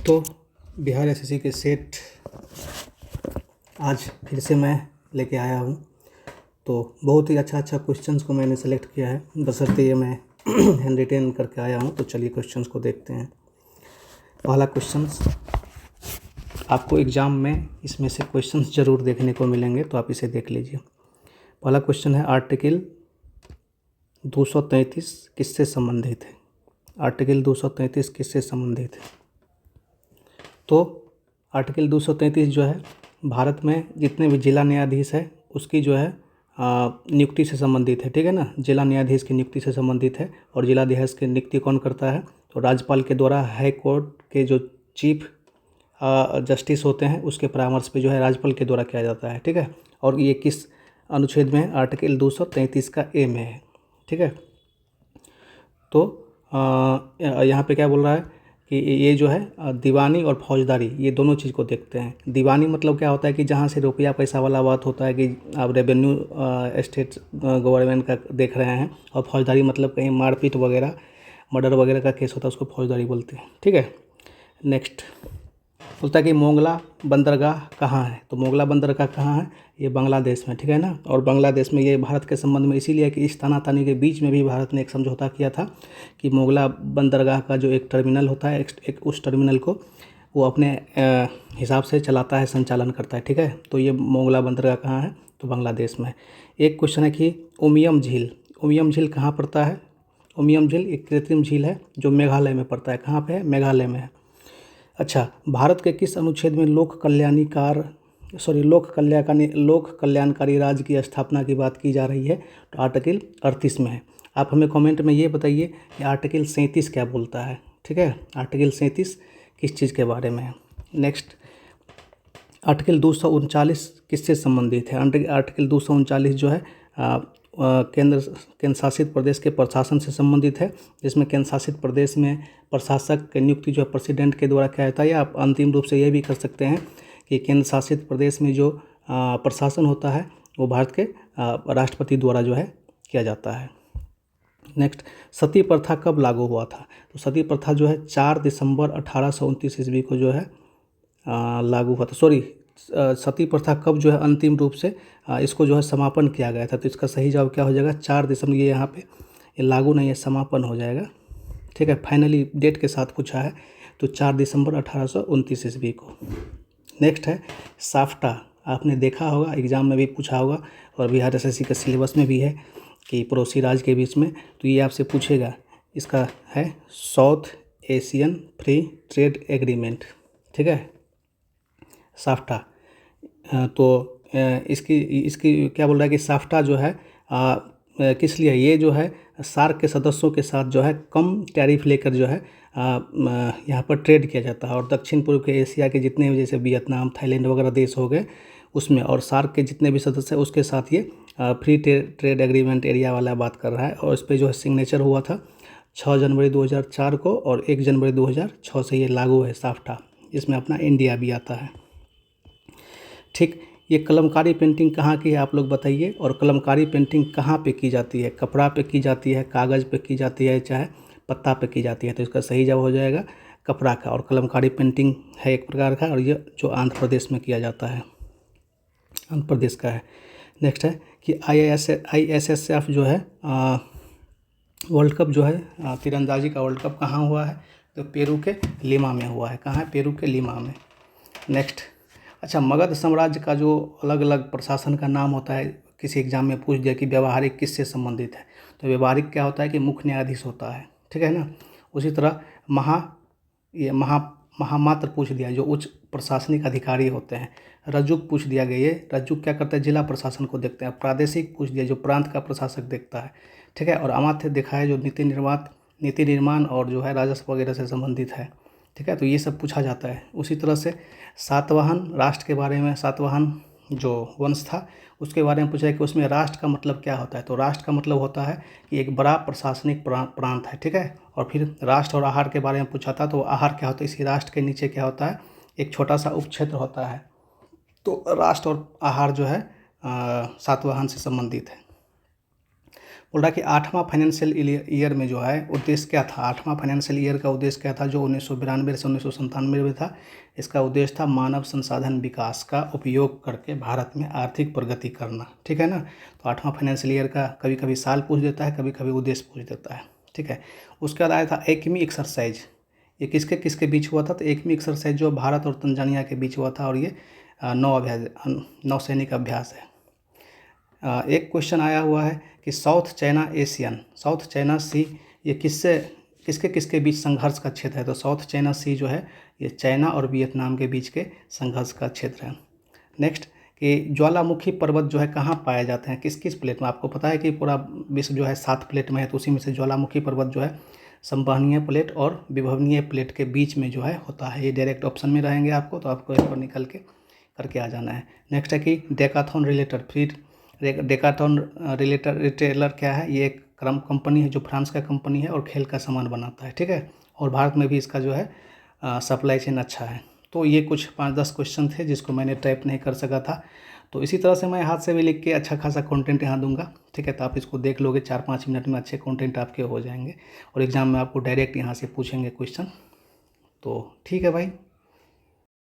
तो बिहार एसएससी के सेट आज फिर से मैं लेके आया हूँ। तो बहुत ही अच्छा क्वेश्चंस को मैंने सेलेक्ट किया है, बशर्ते ये मैं हैंड रिटेन करके आया हूँ। तो चलिए क्वेश्चंस को देखते हैं। पहला क्वेश्चंस आपको एग्ज़ाम में इसमें से क्वेश्चंस ज़रूर देखने को मिलेंगे, तो आप इसे देख लीजिए। पहला क्वेश्चन है, आर्टिकल 233 किससे संबंधित है? आर्टिकल 233 किससे संबंधित है? तो आर्टिकल 233 जो है भारत में जितने भी जिला न्यायाधीश है उसकी जो है नियुक्ति से संबंधित है, ठीक है ना। जिला न्यायाधीश की नियुक्ति से संबंधित है। और जिलाधीश की नियुक्ति कौन करता है? तो राज्यपाल के द्वारा हाई कोर्ट के जो चीफ जस्टिस होते हैं उसके परामर्श पे जो है राज्यपाल के द्वारा किया जाता है, ठीक है। और ये किस अनुच्छेद में है? आर्टिकल 233 का ए में है, ठीक है। तो यहाँ पे क्या बोल रहा है कि ये जो है दीवानी और फौजदारी, ये दोनों चीज़ को देखते हैं। दीवानी मतलब क्या होता है कि जहाँ से रुपया पैसा वाला बात होता है कि आप रेवेन्यू स्टेट गवर्नमेंट का देख रहे हैं। और फौजदारी मतलब कहीं मारपीट वगैरह, मर्डर वगैरह का केस होता है, उसको फौजदारी बोलते हैं, ठीक है। नेक्स्ट बोलता है कि मोंगला बंदरगाह कहाँ है? तो मोंगला बंदरगाह कहाँ है? ये बांग्लादेश में, ठीक है ना। और बांग्लादेश में ये भारत के संबंध में इसीलिए कि इस तानातानी के बीच में भी भारत ने एक समझौता किया था कि मोंगला बंदरगाह का जो एक टर्मिनल होता है, एक उस टर्मिनल को वो अपने हिसाब से चलाता है, संचालन करता है, ठीक है। तो ये मोंगला बंदरगाह कहाँ है? तो बांग्लादेश में। एक क्वेश्चन है कि उमियम झील कहाँ पड़ता है? उमियम झील एक कृत्रिम झील है जो मेघालय में पड़ता है। कहाँ पे है? मेघालय में है। अच्छा, भारत के किस अनुच्छेद में लोक कल्याणकारी राज्य की स्थापना की बात की जा रही है? तो आर्टिकल 38 में है। आप हमें कमेंट में ये बताइए कि आर्टिकल 37 क्या बोलता है, ठीक है। आर्टिकल 37 किस चीज़ के बारे में है? नेक्स्ट, आर्टिकल 239 किससे संबंधित है? आर्टिकल 239 जो है केंद्र शासित प्रदेश के प्रशासन से संबंधित है, जिसमें केंद्र शासित प्रदेश में प्रशासक की नियुक्ति जो है प्रेसिडेंट के द्वारा किया जाता है। या आप अंतिम रूप से ये भी कर सकते हैं कि केंद्र शासित प्रदेश में जो प्रशासन होता है वो भारत के राष्ट्रपति द्वारा जो है किया जाता है। नेक्स्ट, सती प्रथा कब लागू हुआ था? तो सती प्रथा जो है 4 दिसंबर 1829 ईस्वी को जो है लागू हुआ था। सती प्रथा कब जो है अंतिम रूप से इसको जो है समापन किया गया था? तो इसका सही जवाब क्या हो जाएगा? 4 दिसंबर। ये यहाँ पे ये लागू नहीं है, समापन हो जाएगा, ठीक है। फाइनली डेट के साथ पूछा है तो 4 दिसंबर 1829 ईस्वी को। नेक्स्ट है साफ्टा। आपने देखा होगा, एग्जाम में भी पूछा होगा और बिहार एसएससी के सिलेबस में भी है कि पड़ोसी राज्य के बीच में। तो ये आपसे पूछेगा, इसका है south Asian free trade agreement, ठीक है, साफ्टा। तो इसकी क्या बोल रहा है कि साफ्टा जो है किस लिए? ये जो है सार्क के सदस्यों के साथ जो है कम टैरिफ लेकर जो है यहाँ पर ट्रेड किया जाता है। और दक्षिण पूर्व के एशिया के जितने भी, जैसे वियतनाम, थाईलैंड वगैरह देश हो गए उसमें, और सार्क के जितने भी सदस्य हैं उसके साथ ये फ्री ट्रेड एग्रीमेंट एरिया वाला बात कर रहा है। और इस पर जो है सिग्नेचर हुआ था 6 जनवरी 2004 को, और 1 जनवरी 2006 से ये लागू है साफ्टा। इसमें अपना इंडिया भी आता है, ठीक। ये कलमकारी पेंटिंग कहाँ की है आप लोग बताइए? और कलमकारी पेंटिंग कहाँ पे की जाती है? कपड़ा पे की जाती है, कागज़ पे की जाती है, चाहे पत्ता पे की जाती है? तो इसका सही जवाब हो जाएगा कपड़ा का। और कलमकारी पेंटिंग है एक प्रकार का, और ये जो आंध्र प्रदेश में किया जाता है, आंध्र प्रदेश का है। नेक्स्ट है कि ISSF जो है वर्ल्ड कप जो है तीरंदाजी का वर्ल्ड कप कहाँ हुआ है? तो पेरू के लीमा में हुआ है। कहाँ है? पेरू के लीमा में। नेक्स्ट, अच्छा, मगध साम्राज्य का जो अलग अलग प्रशासन का नाम होता है, किसी एग्जाम में पूछ दिया कि व्यवहारिक किससे संबंधित है? तो व्यवहारिक क्या होता है कि मुख्य न्यायाधीश होता है, ठीक है ना। उसी तरह महामात्र पूछ दिया, जो उच्च प्रशासनिक अधिकारी होते हैं। रजुक पूछ दिया गया, ये रजुक क्या करता है? जिला प्रशासन को देखते हैं। प्रादेशिक पूछ दिया, जो प्रांत का प्रशासक देखता है, ठीक है। और अमात्य देखा है, जो नीति निर्माण और जो है राजस्व वगैरह से संबंधित है, ठीक है। तो ये सब पूछा जाता है। उसी तरह से सातवाहन राष्ट्र के बारे में, सातवाहन जो वंश था उसके बारे में पूछा है कि उसमें राष्ट्र का मतलब क्या होता है? तो राष्ट्र का मतलब होता है कि एक बड़ा प्रशासनिक प्रांत है, ठीक है। और फिर राष्ट्र और आहार के बारे में पूछा था, तो आहार क्या होता है? इसी राष्ट्र के नीचे क्या होता है? एक छोटा सा उपक्षेत्र होता है। तो राष्ट्र और आहार जो है सातवाहन से संबंधित है। बोल रहा है कि 8वां फाइनेंशियल ईयर में जो है उद्देश्य क्या था, 8वां फाइनेंशियल ईयर का उद्देश्य क्या था जो 1992 से 1997 में था। इसका उद्देश्य था मानव संसाधन विकास का उपयोग करके भारत में आर्थिक प्रगति करना, ठीक है ना। तो 8वां फाइनेंशियल ईयर का कभी कभी साल पूछ देता है, कभी कभी उद्देश्य पूछ देता है, ठीक है। उसके बाद आया था एक्मी एक्सरसाइज, ये किसके किसके बीच हुआ था, तो एक्मी एक्सरसाइज जो भारत और तंजानिया के बीच हुआ था और ये नौसैनिक अभ्यास है। एक क्वेश्चन आया हुआ है कि साउथ चाइना सी ये किसके किसके बीच संघर्ष का क्षेत्र है, तो साउथ चाइना सी जो है ये चाइना और वियतनाम के बीच के संघर्ष का क्षेत्र है। नेक्स्ट कि ज्वालामुखी पर्वत जो है कहाँ पाए जाते हैं, किस किस प्लेट में। आपको पता है कि पूरा विश्व जो है 7 प्लेट में है, तो उसी में से ज्वालामुखी पर्वत जो है संवहनीय प्लेट और विभवनीय प्लेट के बीच में जो है होता है। ये डायरेक्ट ऑप्शन में रहेंगे आपको, तो आपको एक बार निकल के करके आ जाना है। नेक्स्ट है कि डेकाथॉन रिलेटर, फिर डेकाथॉन रिटेलर क्या है, ये एक कंपनी है जो फ्रांस का कंपनी है और खेल का सामान बनाता है, ठीक है। और भारत में भी इसका जो है सप्लाई चेन अच्छा है। तो ये कुछ 5-10 क्वेश्चन थे जिसको मैंने टाइप नहीं कर सका था, तो इसी तरह से मैं हाथ से भी लिख के अच्छा खासा कंटेंट यहाँ दूंगा, ठीक है। तो आप इसको देख लोगे 4-5 मिनट में अच्छे कंटेंट आपके हो जाएंगे और एग्ज़ाम में आपको डायरेक्ट यहाँ से पूछेंगे क्वेश्चन। तो ठीक है भाई।